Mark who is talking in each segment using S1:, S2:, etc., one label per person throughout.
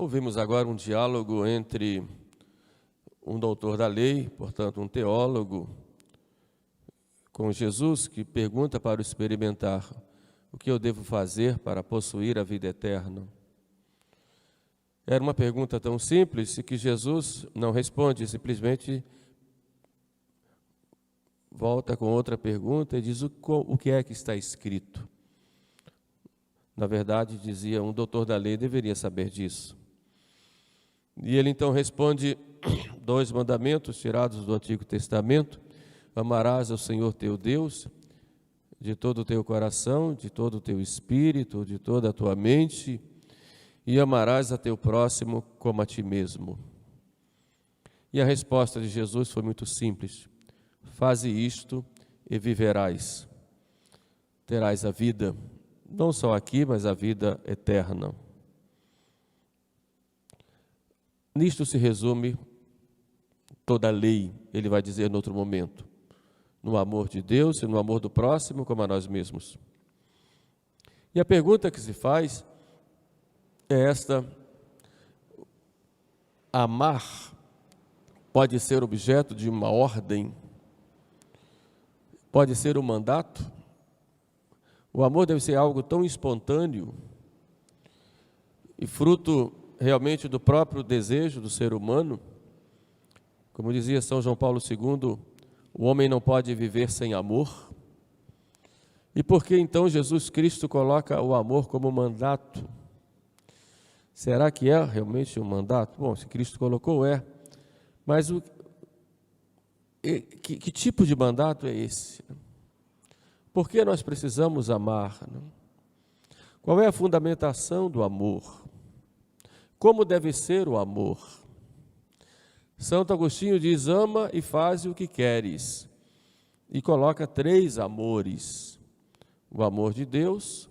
S1: Ouvimos agora um diálogo entre um doutor da lei, portanto um teólogo, com Jesus, que pergunta para o experimentar: o que eu devo fazer para possuir a vida eterna? Era uma pergunta tão simples que Jesus não responde, simplesmente volta com outra pergunta e diz o que é que está escrito. Na verdade, dizia, um doutor da lei deveria saber disso. E ele então responde 2 mandamentos tirados do Antigo Testamento: amarás ao Senhor teu Deus de todo o teu coração, de todo o teu espírito, de toda a tua mente, e amarás a teu próximo como a ti mesmo. E a resposta de Jesus foi muito simples: faze isto e viverás. Terás a vida, não só aqui, mas a vida eterna. Nisto se resume toda a lei, ele vai dizer em outro momento, no amor de Deus e no amor do próximo como a nós mesmos. E a pergunta que se faz é esta: amar pode ser objeto de uma ordem? Pode ser um mandato? O amor deve ser algo tão espontâneo e fruto realmente do próprio desejo do ser humano? Como dizia São João Paulo II, o homem não pode viver sem amor. E por que então Jesus Cristo coloca o amor como mandato? Será que é realmente um mandato? Bom, se Cristo colocou, é. Mas que tipo de mandato é esse? Por que nós precisamos amar? Qual é a fundamentação do amor? Como deve ser o amor? Santo Agostinho diz: ama e faze o que queres. E coloca 3 amores: o amor de Deus,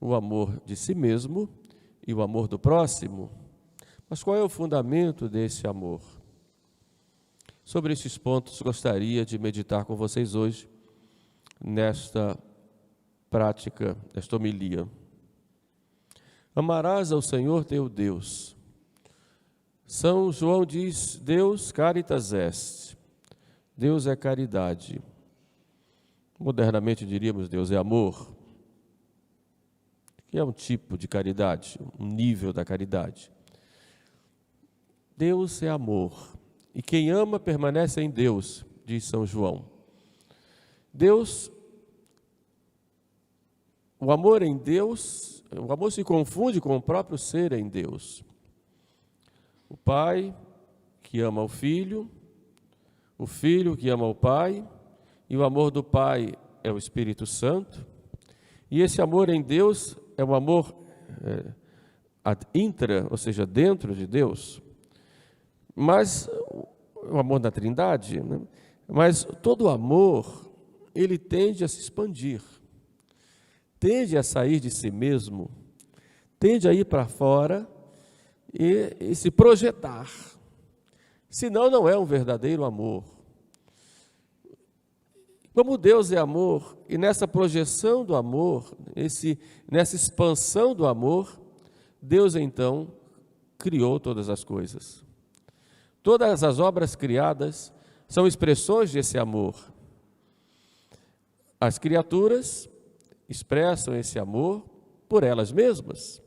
S1: o amor de si mesmo e o amor do próximo. Mas qual é o fundamento desse amor? Sobre esses pontos gostaria de meditar com vocês hoje, nesta prática, nesta homilia. Amarás ao Senhor teu Deus. São João diz: Deus caritas est. Deus é caridade. Modernamente diríamos: Deus é amor. Que é um tipo de caridade, um nível da caridade. Deus é amor. E quem ama permanece em Deus, diz São João. Deus, o amor em Deus, o amor se confunde com o próprio ser em Deus. O Pai que ama o Filho que ama o Pai, e o amor do Pai é o Espírito Santo. E esse amor em Deus é um amor ad intra, ou seja, dentro de Deus. Mas o amor da Trindade, né? Mas todo amor, ele tende a se expandir, tende a sair de si mesmo, tende a ir para fora e se projetar. Senão não é um verdadeiro amor. Como Deus é amor, e nessa projeção do amor, nessa expansão do amor, Deus então criou todas as coisas. Todas as obras criadas são expressões desse amor. As criaturas expressam esse amor por elas mesmas.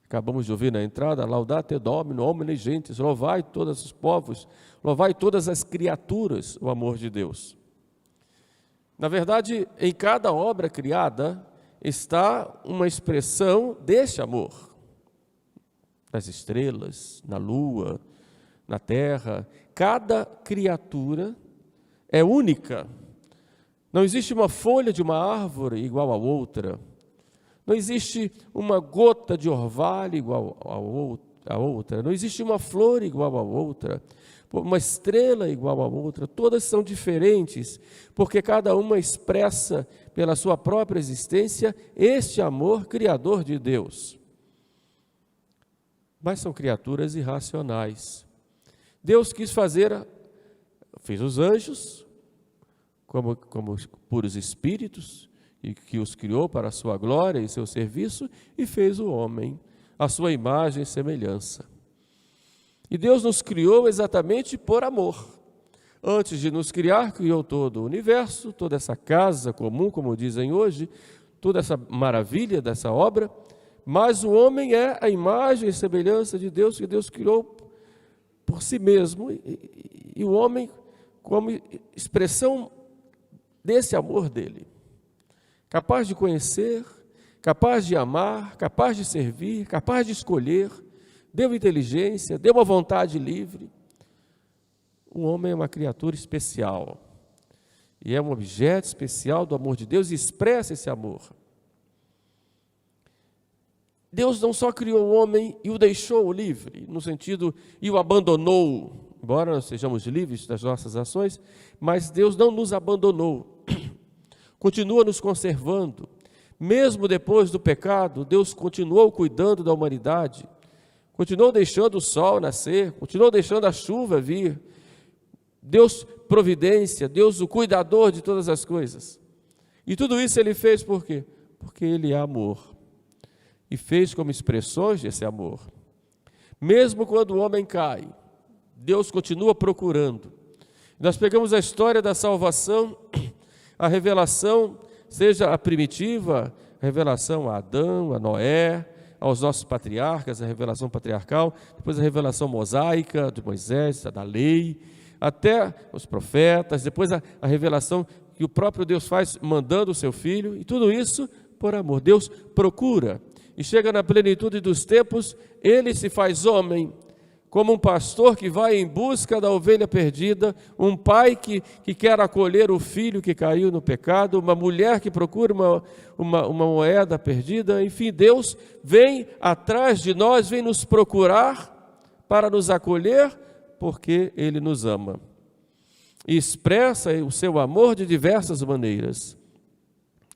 S1: Acabamos de ouvir na entrada: Laudate Domino, omnes gentes, louvai todos os povos, louvai todas as criaturas o amor de Deus. Na verdade, em cada obra criada está uma expressão deste amor. Nas estrelas, na lua, na terra, cada criatura é única. Não existe uma folha de uma árvore igual a outra. Não existe uma gota de orvalho igual a outra. Não existe uma flor igual a outra. Uma estrela igual a outra. Todas são diferentes, porque cada uma expressa pela sua própria existência este amor criador de Deus. Mas são criaturas irracionais. Deus fez os anjos como puros espíritos, e que os criou para a sua glória e seu serviço, e fez o homem. à sua imagem e semelhança. E Deus nos criou exatamente por amor. Antes de nos criar, criou todo o universo, toda essa casa comum, como dizem hoje, toda essa maravilha dessa obra, mas o homem é a imagem e semelhança de Deus, que Deus criou por si mesmo, e o homem como expressão desse amor dele, capaz de conhecer, capaz de amar, capaz de servir, capaz de escolher, deu inteligência, deu uma vontade livre. O homem é uma criatura especial, e é um objeto especial do amor de Deus, e expressa esse amor. Deus não só criou o homem e o deixou livre, no sentido, e o abandonou, embora nós sejamos livres das nossas ações, mas Deus não nos abandonou, continua nos conservando. Mesmo depois do pecado, Deus continuou cuidando da humanidade, continuou deixando o sol nascer, continuou deixando a chuva vir. Deus providência, Deus o cuidador de todas as coisas. E tudo isso Ele fez por quê? Porque Ele é amor. E fez como expressões desse amor. Mesmo quando o homem cai, Deus continua procurando. Nós pegamos a história da salvação, a revelação, seja a primitiva, a revelação a Adão, a Noé, aos nossos patriarcas, a revelação patriarcal, depois a revelação mosaica de Moisés, da lei, até os profetas, depois a revelação que o próprio Deus faz mandando o seu Filho, e tudo isso por amor. Deus procura. E chega na plenitude dos tempos, Ele se faz homem, como um pastor que vai em busca da ovelha perdida, um pai que quer acolher o filho que caiu no pecado, uma mulher que procura uma moeda perdida. Enfim, Deus vem atrás de nós, vem nos procurar para nos acolher, porque Ele nos ama. E expressa o seu amor de diversas maneiras.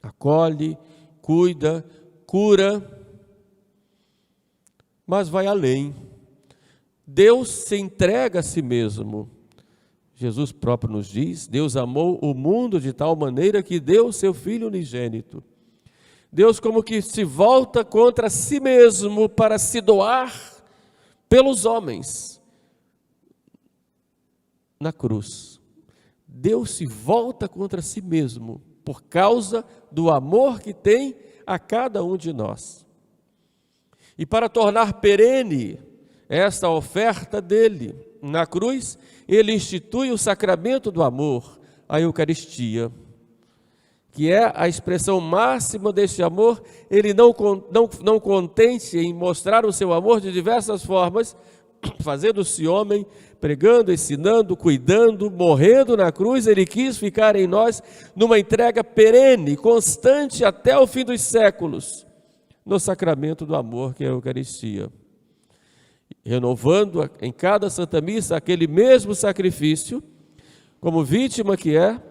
S1: Acolhe, cuida, cura, mas vai além. Deus se entrega a si mesmo. Jesus próprio nos diz, Deus amou o mundo de tal maneira que deu o seu Filho unigênito. Deus como que se volta contra si mesmo para se doar pelos homens na cruz. Deus se volta contra si mesmo por causa do amor que tem a cada um de nós. E para tornar perene esta oferta dele na cruz, ele institui o sacramento do amor, a Eucaristia, que é a expressão máxima deste amor. Ele não contente em mostrar o seu amor de diversas formas, fazendo-se homem, pregando, ensinando, cuidando, morrendo na cruz, ele quis ficar em nós numa entrega perene, constante até o fim dos séculos, no sacramento do amor que é a Eucaristia, renovando em cada Santa Missa aquele mesmo sacrifício, como vítima que é,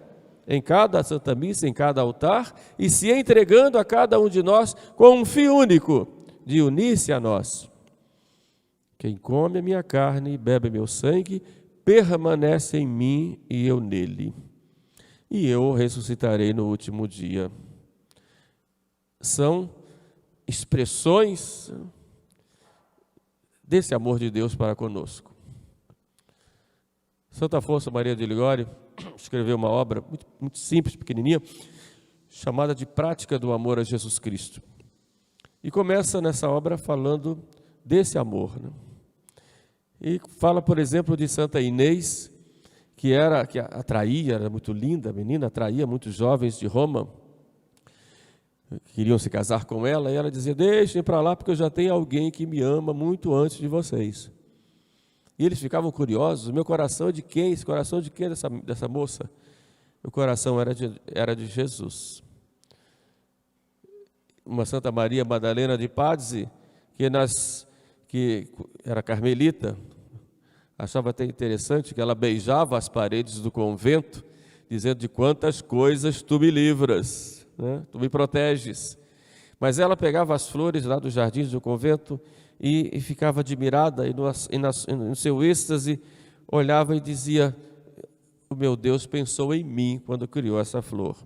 S1: em cada Santa Missa, em cada altar, e se entregando a cada um de nós com um fim único, de unir-se a nós. Quem come a minha carne e bebe meu sangue, permanece em mim e eu nele. E eu o ressuscitarei no último dia. São expressões desse amor de Deus para conosco. Santa Afonso Maria de Ligório escreveu uma obra muito simples, pequenininha, chamada de Prática do Amor a Jesus Cristo. E começa nessa obra falando desse amor, né? E fala, por exemplo, de Santa Inês, que atraía, era muito linda, a menina atraía muitos jovens de Roma, queriam se casar com ela, e ela dizia: deixem para lá, porque eu já tenho alguém que me ama muito antes de vocês. E eles ficavam curiosos: meu coração é de quem? Esse coração é de quem dessa moça? O coração era de Jesus. Uma Santa Maria Madalena de Pazzi, que era carmelita, achava até interessante que ela beijava as paredes do convento, dizendo: de quantas coisas tu me livras, né? Tu me proteges. Mas ela pegava as flores lá dos jardins do convento e ficava admirada, e no seu êxtase olhava e dizia: o meu Deus pensou em mim quando criou essa flor.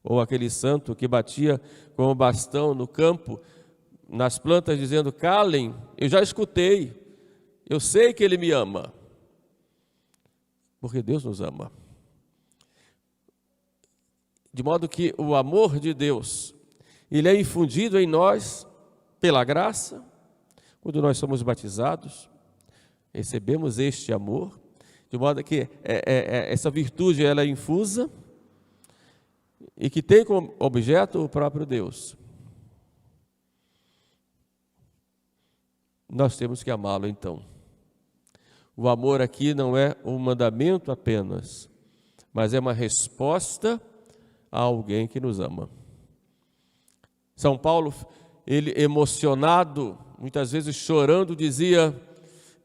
S1: Ou aquele santo que batia com o bastão no campo, nas plantas dizendo calem, eu já escutei, eu sei que Ele me ama, porque Deus nos ama. De modo que o amor de Deus, Ele é infundido em nós pela graça, quando nós somos batizados, recebemos este amor, de modo que essa virtude ela é infusa e que tem como objeto o próprio Deus. Nós temos que amá-lo então. O amor aqui não é um mandamento apenas, mas é uma resposta a alguém que nos ama. São Paulo, ele emocionado, muitas vezes chorando, dizia: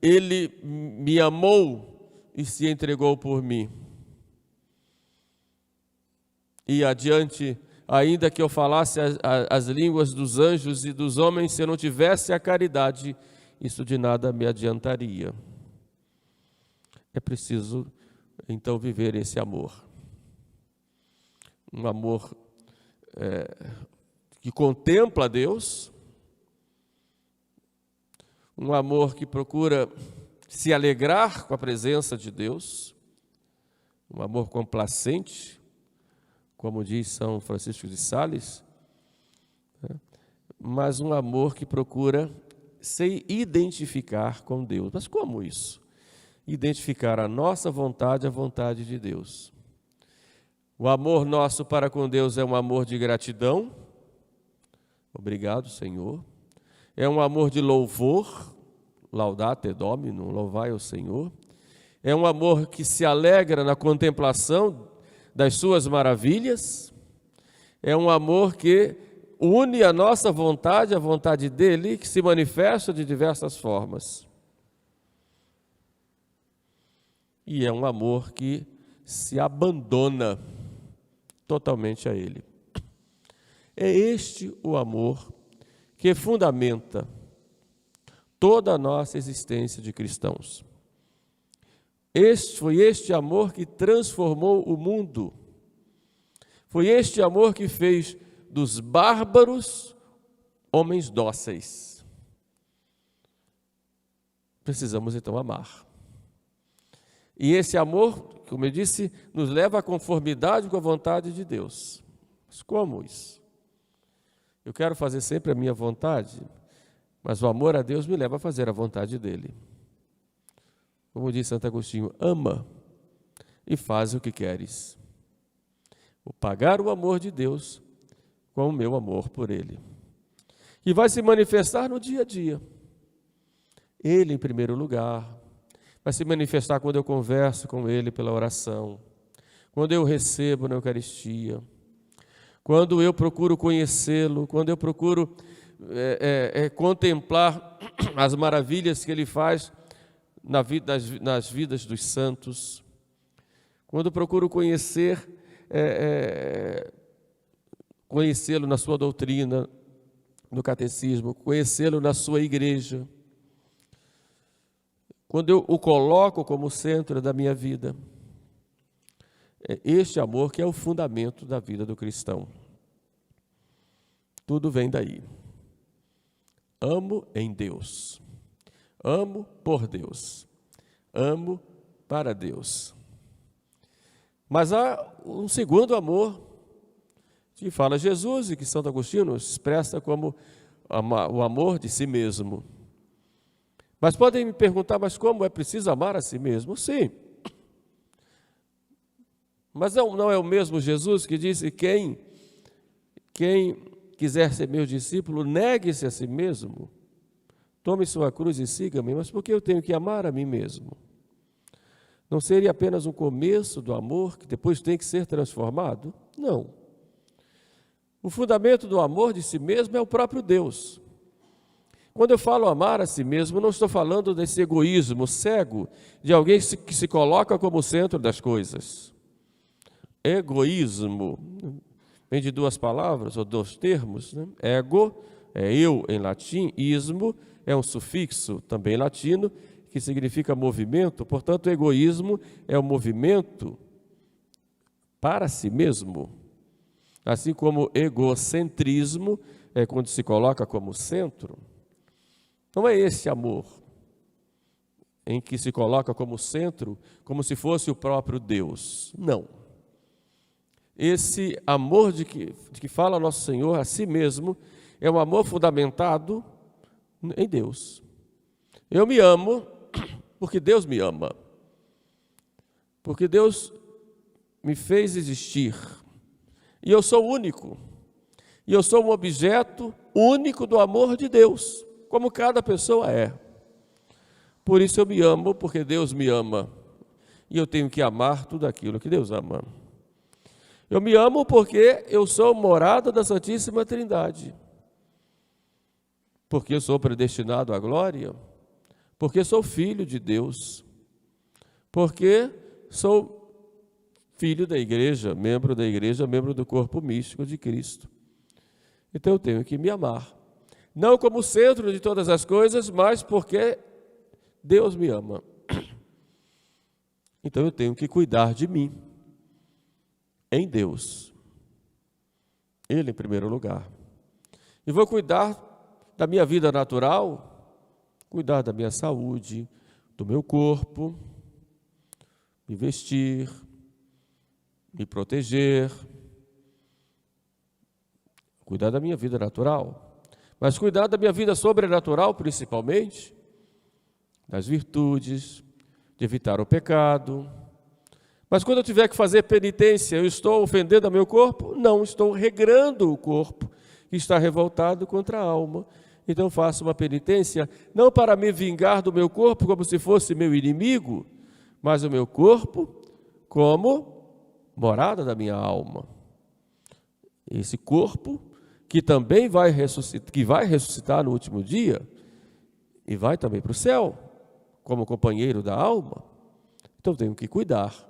S1: Ele me amou e se entregou por mim. E adiante, ainda que eu falasse as línguas dos anjos e dos homens, se eu não tivesse a caridade, isso de nada me adiantaria. É preciso, então, viver esse amor. Um amor que contempla Deus, um amor que procura se alegrar com a presença de Deus, um amor complacente, como diz São Francisco de Sales, mas um amor que procura se identificar com Deus. Mas como isso? Identificar a nossa vontade à vontade de Deus. O amor nosso para com Deus é um amor de gratidão. Obrigado, Senhor. É um amor de louvor, laudate Domino, louvai o Senhor. É um amor que se alegra na contemplação das suas maravilhas. É um amor que une a nossa vontade à vontade dele, que se manifesta de diversas formas. E é um amor que se abandona totalmente a ele. É este o amor que fundamenta toda a nossa existência de cristãos. Foi este amor que transformou o mundo. Foi este amor que fez dos bárbaros homens dóceis. Precisamos então amar. E esse amor, como eu disse, nos leva à conformidade com a vontade de Deus. Mas como isso? Eu quero fazer sempre a minha vontade, mas o amor a Deus me leva a fazer a vontade dele. Como diz Santo Agostinho, ama e faz o que queres. Vou pagar o amor de Deus com o meu amor por ele. E vai se manifestar no dia a dia. Ele em primeiro lugar. Vai se manifestar quando eu converso com ele pela oração, quando eu recebo na Eucaristia, quando eu procuro conhecê-lo, quando eu procuro contemplar as maravilhas que ele faz nas vidas dos santos, quando eu procuro conhecê-lo na sua doutrina, no catecismo, conhecê-lo na sua igreja, quando eu o coloco como centro da minha vida. É este amor que é o fundamento da vida do cristão. Tudo vem daí. Amo em Deus. Amo por Deus. Amo para Deus. Mas há um segundo amor que fala Jesus e que Santo Agostinho expressa como o amor de si mesmo. Mas podem me perguntar, mas como é preciso amar a si mesmo? Sim. Mas não é o mesmo Jesus que disse: quem quiser ser meu discípulo, negue-se a si mesmo, tome sua cruz e siga-me. Mas por que eu tenho que amar a mim mesmo? Não seria apenas um começo do amor que depois tem que ser transformado? Não. O fundamento do amor de si mesmo é o próprio Deus. Quando eu falo amar a si mesmo, não estou falando desse egoísmo cego de alguém que se coloca como centro das coisas. Egoísmo vem de duas palavras, ou dois termos, né? Ego é eu em latim, ismo é um sufixo também latino, que significa movimento. Portanto, egoísmo é o movimento para si mesmo. assim como egocentrismo é quando se coloca como centro. Não é esse amor em que se coloca como centro, como se fosse o próprio Deus. Não. Esse amor de que fala nosso Senhor a si mesmo é um amor fundamentado em Deus. Eu me amo porque Deus me ama. Porque Deus me fez existir. E eu sou único. E eu sou um objeto único do amor de Deus, como cada pessoa é. Por isso eu me amo, porque Deus me ama. E eu tenho que amar tudo aquilo que Deus ama. Eu me amo porque eu sou morada da Santíssima Trindade. Porque eu sou predestinado à glória. Porque sou filho de Deus. Porque sou filho da igreja, membro do corpo místico de Cristo. Então eu tenho que me amar. Não como centro de todas as coisas, mas porque Deus me ama. Então eu tenho que cuidar de mim, em Deus. Ele em primeiro lugar. E vou cuidar da minha vida natural, cuidar da minha saúde, do meu corpo, me vestir, me proteger, cuidar da minha vida natural, mas cuidar da minha vida sobrenatural principalmente, das virtudes, de evitar o pecado. Mas quando eu tiver que fazer penitência, eu estou ofendendo ao meu corpo? Não, estou regrando o corpo, que está revoltado contra a alma. Então faço uma penitência, não para me vingar do meu corpo como se fosse meu inimigo, mas o meu corpo como morada da minha alma. Esse corpo que também vai ressuscitar no último dia e vai também para o céu, como companheiro da alma. Então tenho que cuidar.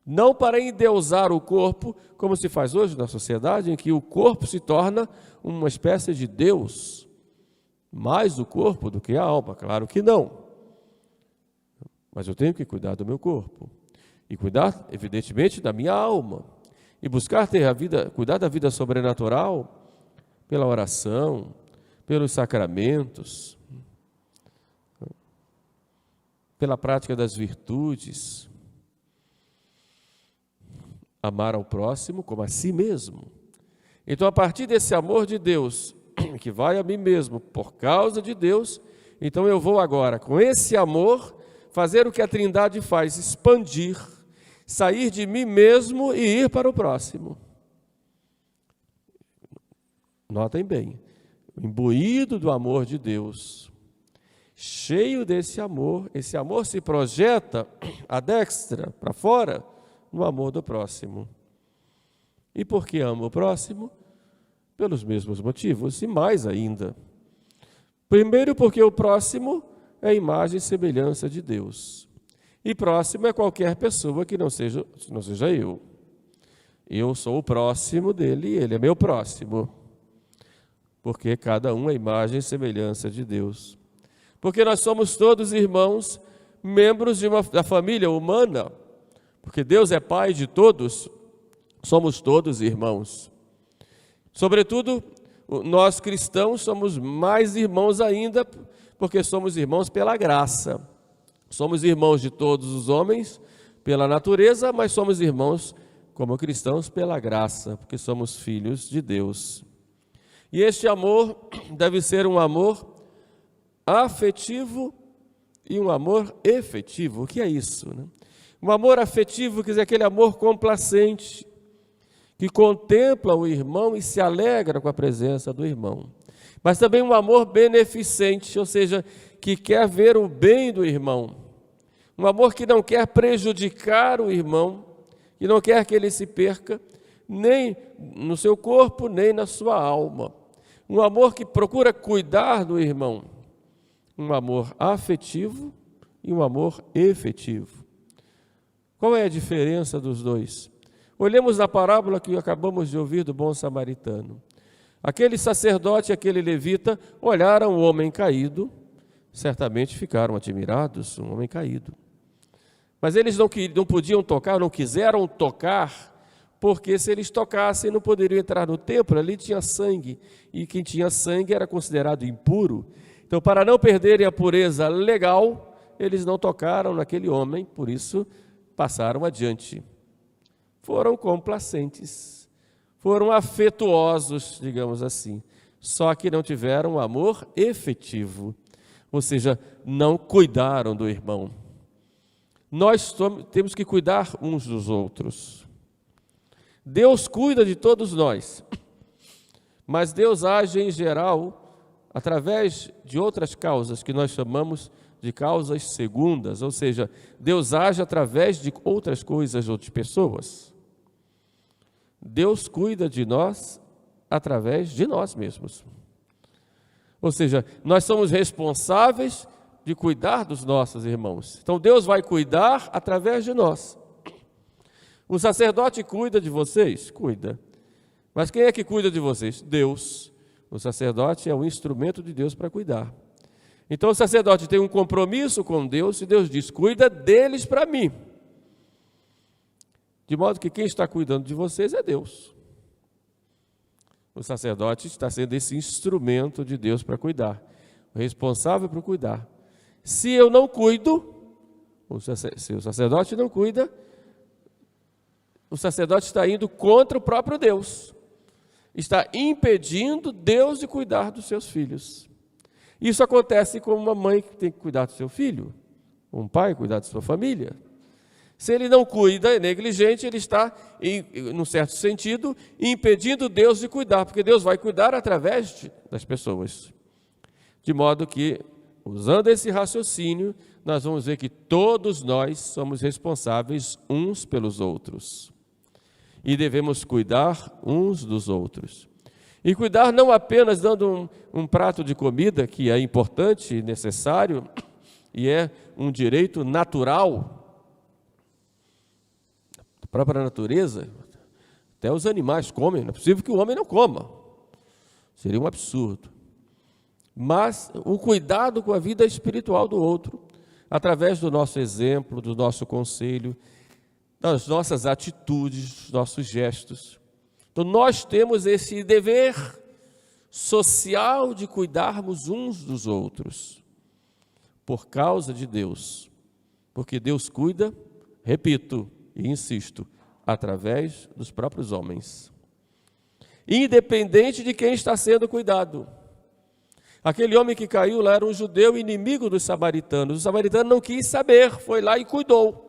S1: Não para endeusar o corpo, como se faz hoje na sociedade, em que o corpo se torna uma espécie de Deus, mais o corpo do que a alma, claro que não. Mas eu tenho que cuidar do meu corpo. E cuidar, evidentemente, da minha alma. E buscar cuidar da vida sobrenatural pela oração, pelos sacramentos, pela prática das virtudes. Amar ao próximo como a si mesmo. Então, a partir desse amor de Deus, que vai a mim mesmo por causa de Deus, então eu vou agora, com esse amor, fazer o que a Trindade faz, expandir, sair de mim mesmo e ir para o próximo. Notem bem, imbuído do amor de Deus, cheio desse amor, esse amor se projeta à destra, para fora, no amor do próximo. E por que amo o próximo? Pelos mesmos motivos, e mais ainda. Primeiro, porque o próximo é a imagem e semelhança de Deus. E próximo é qualquer pessoa que não seja eu. Eu sou o próximo dele e ele é meu próximo. Porque cada um é imagem e semelhança de Deus. Porque nós somos todos irmãos, membros da família humana. Porque Deus é Pai de todos, somos todos irmãos. Sobretudo, nós cristãos somos mais irmãos ainda, porque somos irmãos pela graça. Somos irmãos de todos os homens pela natureza, mas somos irmãos como cristãos pela graça, porque somos filhos de Deus. E este amor deve ser um amor afetivo e um amor efetivo. O que é isso, né? Um amor afetivo quer dizer aquele amor complacente, que contempla o irmão e se alegra com a presença do irmão. Mas também um amor beneficente, ou seja, que quer ver o bem do irmão. Um amor que não quer prejudicar o irmão, que não quer que ele se perca, nem no seu corpo, nem na sua alma. Um amor que procura cuidar do irmão. Um amor afetivo e um amor efetivo. Qual é a diferença dos dois? Olhemos na parábola que acabamos de ouvir do bom samaritano. Aquele sacerdote e aquele levita olharam o homem caído, certamente ficaram admirados, um homem caído. Mas eles não podiam tocar, não quiseram tocar, porque se eles tocassem não poderiam entrar no templo, ali tinha sangue, e quem tinha sangue era considerado impuro. Então, para não perderem a pureza legal, eles não tocaram naquele homem, por isso passaram adiante. Foram complacentes, foram afetuosos, digamos assim, só que não tiveram amor efetivo, ou seja, não cuidaram do irmão. Nós temos que cuidar uns dos outros. Deus cuida de todos nós, mas Deus age em geral através de outras causas que nós chamamos de causas segundas, ou seja, Deus age através de outras coisas ou de pessoas. Deus cuida de nós através de nós mesmos. Ou seja, nós somos responsáveis de cuidar dos nossos irmãos. Então Deus vai cuidar através de nós. O sacerdote cuida de vocês? Cuida. Mas quem é que cuida de vocês? Deus. O sacerdote é um instrumento de Deus para cuidar. Então o sacerdote tem um compromisso com Deus e Deus diz, cuida deles para mim. De modo que quem está cuidando de vocês é Deus. O sacerdote está sendo esse instrumento de Deus para cuidar. O responsável por cuidar. Se eu não cuido, se o sacerdote não cuida, o sacerdote está indo contra o próprio Deus. Está impedindo Deus de cuidar dos seus filhos. Isso acontece com uma mãe que tem que cuidar do seu filho, um pai cuidar da sua família. Se ele não cuida, é negligente, ele está, num certo sentido, impedindo Deus de cuidar, porque Deus vai cuidar através das pessoas. De modo que, usando esse raciocínio, nós vamos ver que todos nós somos responsáveis uns pelos outros. E devemos cuidar uns dos outros. E cuidar não apenas dando um prato de comida, que é importante e necessário, e é um direito natural, da própria natureza, até os animais comem, não é possível que o homem não coma, seria um absurdo. Mas o cuidado com a vida espiritual do outro, através do nosso exemplo, do nosso conselho, das nossas atitudes, dos nossos gestos. Então nós temos esse dever social de cuidarmos uns dos outros, por causa de Deus, porque Deus cuida, repito e insisto, através dos próprios homens, independente de quem está sendo cuidado. Aquele homem que caiu lá era um judeu inimigo dos samaritanos. O samaritano não quis saber, foi lá e cuidou.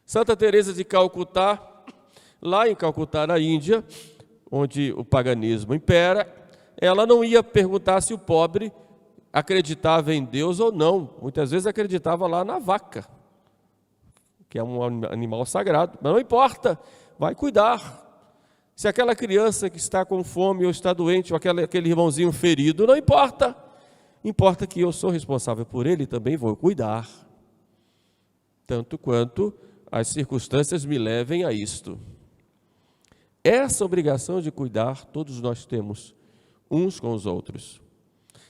S1: Santa Teresa de Calcutá, lá em Calcutá, na Índia, onde o paganismo impera, ela não ia perguntar se o pobre acreditava em Deus ou não. Muitas vezes acreditava lá na vaca, que é um animal sagrado. Mas não importa, vai cuidar. Se aquela criança que está com fome ou está doente, ou aquele irmãozinho ferido, não importa. Importa que eu sou responsável por ele e também vou cuidar. Tanto quanto as circunstâncias me levem a isto. Essa obrigação de cuidar, todos nós temos, uns com os outros.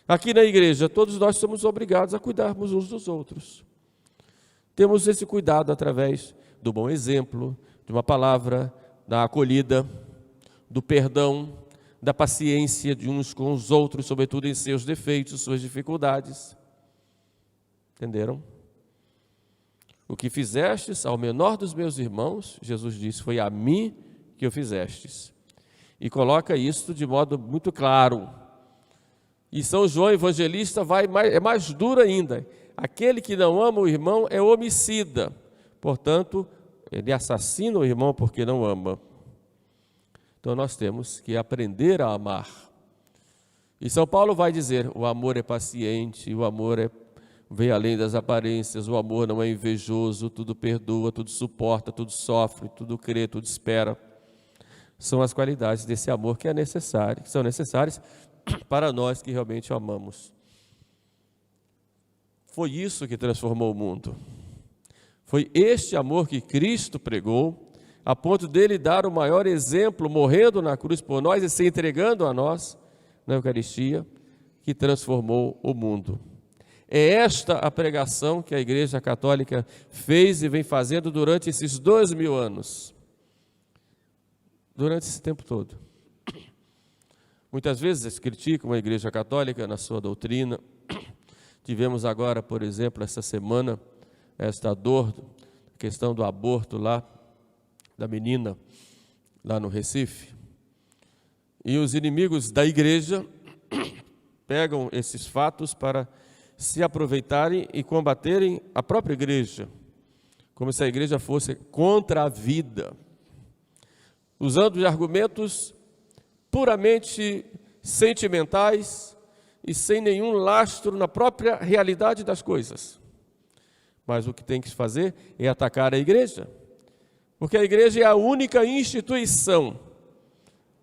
S1: Aqui na igreja, todos nós somos obrigados a cuidarmos uns dos outros. Temos esse cuidado através do bom exemplo, de uma palavra, da acolhida, do perdão, da paciência de uns com os outros, sobretudo em seus defeitos, suas dificuldades. Entenderam? O que fizestes ao menor dos meus irmãos, Jesus disse, foi a mim que o fizestes. E coloca isso de modo muito claro. E São João Evangelista é mais duro ainda. Aquele que não ama o irmão é homicida. Portanto, ele assassina o irmão porque não ama. Então nós temos que aprender a amar. E São Paulo vai dizer, o amor é paciente, o amor vem além das aparências, o amor não é invejoso, tudo perdoa, tudo suporta, tudo sofre, tudo crê, tudo espera. São as qualidades desse amor que são necessárias para nós que realmente o amamos. Foi isso que transformou o mundo. Foi este amor que Cristo pregou, a ponto dele dar o maior exemplo, morrendo na cruz por nós e se entregando a nós na Eucaristia, que transformou o mundo. É esta a pregação que a Igreja Católica fez e vem fazendo durante esses 2000 anos. durante esse tempo todo. Muitas vezes eles criticam a Igreja Católica na sua doutrina. Tivemos agora, por exemplo, essa semana, esta dor, a questão do aborto lá, da menina, lá no Recife. E os inimigos da igreja pegam esses fatos para se aproveitarem e combaterem a própria igreja, como se a igreja fosse contra a vida, usando de argumentos puramente sentimentais e sem nenhum lastro na própria realidade das coisas. Mas o que tem que fazer é atacar a igreja, porque a igreja é a única instituição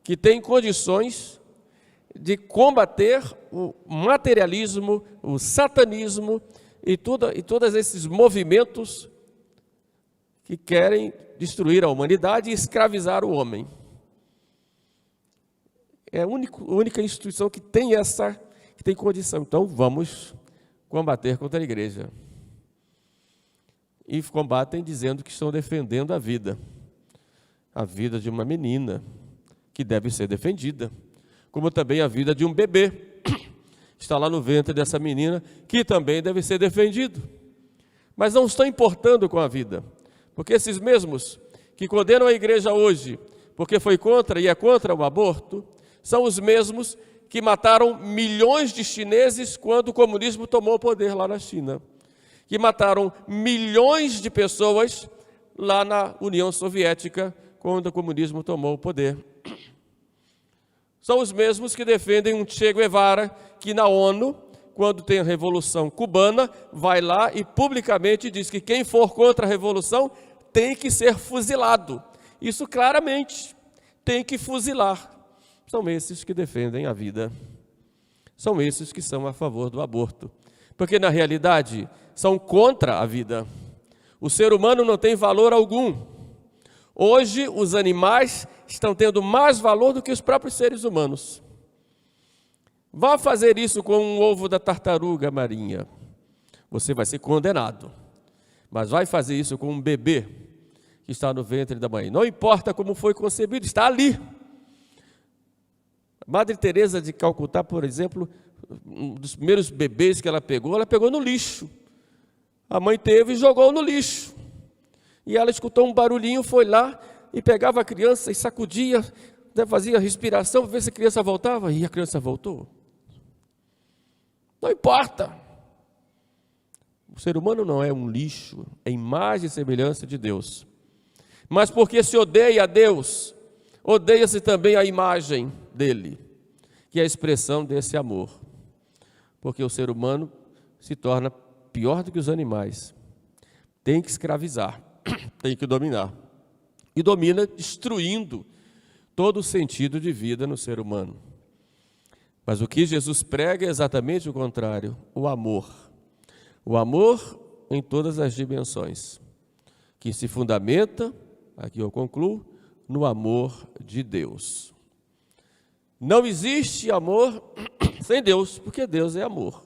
S1: que tem condições de combater o materialismo, o satanismo e todos esses movimentos que querem destruir a humanidade e escravizar o homem. É a única instituição que tem condição. Então, vamos combater contra a igreja. E combatem dizendo que estão defendendo a vida de uma menina, que deve ser defendida, como também a vida de um bebê, está lá no ventre dessa menina, que também deve ser defendido. Mas não estão importando com a vida, porque esses mesmos que condenam a igreja hoje, porque foi contra e é contra o aborto, são os mesmos que mataram milhões de chineses quando o comunismo tomou o poder lá na China, que mataram milhões de pessoas lá na União Soviética, quando o comunismo tomou o poder. São os mesmos que defendem um Che Guevara, que na ONU, quando tem a Revolução Cubana, vai lá e publicamente diz que quem for contra a Revolução tem que ser fuzilado. Isso claramente, tem que fuzilar. São esses que defendem a vida. São esses que são a favor do aborto. Porque, na realidade, são contra a vida. O ser humano não tem valor algum. Hoje, os animais estão tendo mais valor do que os próprios seres humanos. Vá fazer isso com um ovo da tartaruga marinha. Você vai ser condenado. Mas vai fazer isso com um bebê que está no ventre da mãe. Não importa como foi concebido, está ali. Madre Teresa de Calcutá, por exemplo, um dos primeiros bebês que ela pegou no lixo. A mãe teve e jogou no lixo. E ela escutou um barulhinho, foi lá e pegava a criança e sacudia, fazia respiração para ver se a criança voltava. E a criança voltou. Não importa. O ser humano não é um lixo, é imagem e semelhança de Deus. Mas porque se odeia a Deus, odeia-se também a imagem dele, que é a expressão desse amor. Porque o ser humano se torna pior do que os animais. Tem que escravizar, tem que dominar. E domina destruindo todo o sentido de vida no ser humano. Mas o que Jesus prega é exatamente o contrário, o amor. O amor em todas as dimensões, que se fundamenta, aqui eu concluo, no amor de Deus. Não existe amor sem Deus, porque Deus é amor.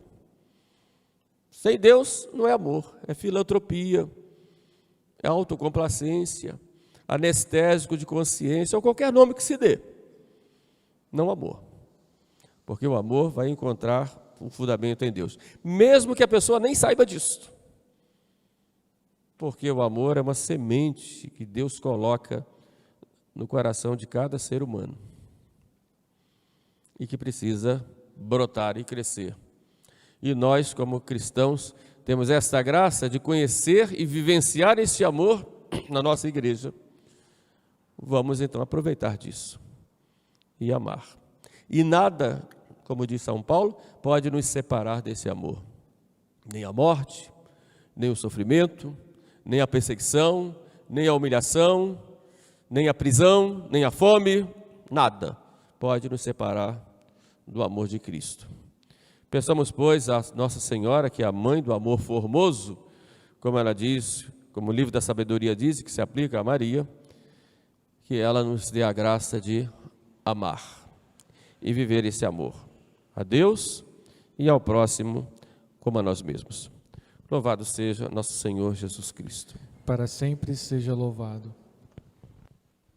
S1: Sem Deus não é amor, é filantropia, é autocomplacência, anestésico de consciência, ou qualquer nome que se dê. Não amor. Porque o amor vai encontrar um fundamento em Deus, mesmo que a pessoa nem saiba disso. Porque o amor é uma semente que Deus coloca no coração de cada ser humano e que precisa brotar e crescer. E nós, como cristãos, temos esta graça de conhecer e vivenciar esse amor na nossa igreja. Vamos então aproveitar disso e amar. E nada, como diz São Paulo, pode nos separar desse amor. Nem a morte, nem o sofrimento, nem a perseguição, nem a humilhação, nem a prisão, nem a fome, nada pode nos separar do amor de Cristo. Peçamos, pois, a Nossa Senhora, que é a mãe do amor formoso, como ela diz, como o livro da sabedoria diz, que se aplica a Maria, que ela nos dê a graça de amar e viver esse amor a Deus e ao próximo como a nós mesmos. Louvado seja nosso Senhor Jesus Cristo.
S2: Para sempre seja louvado.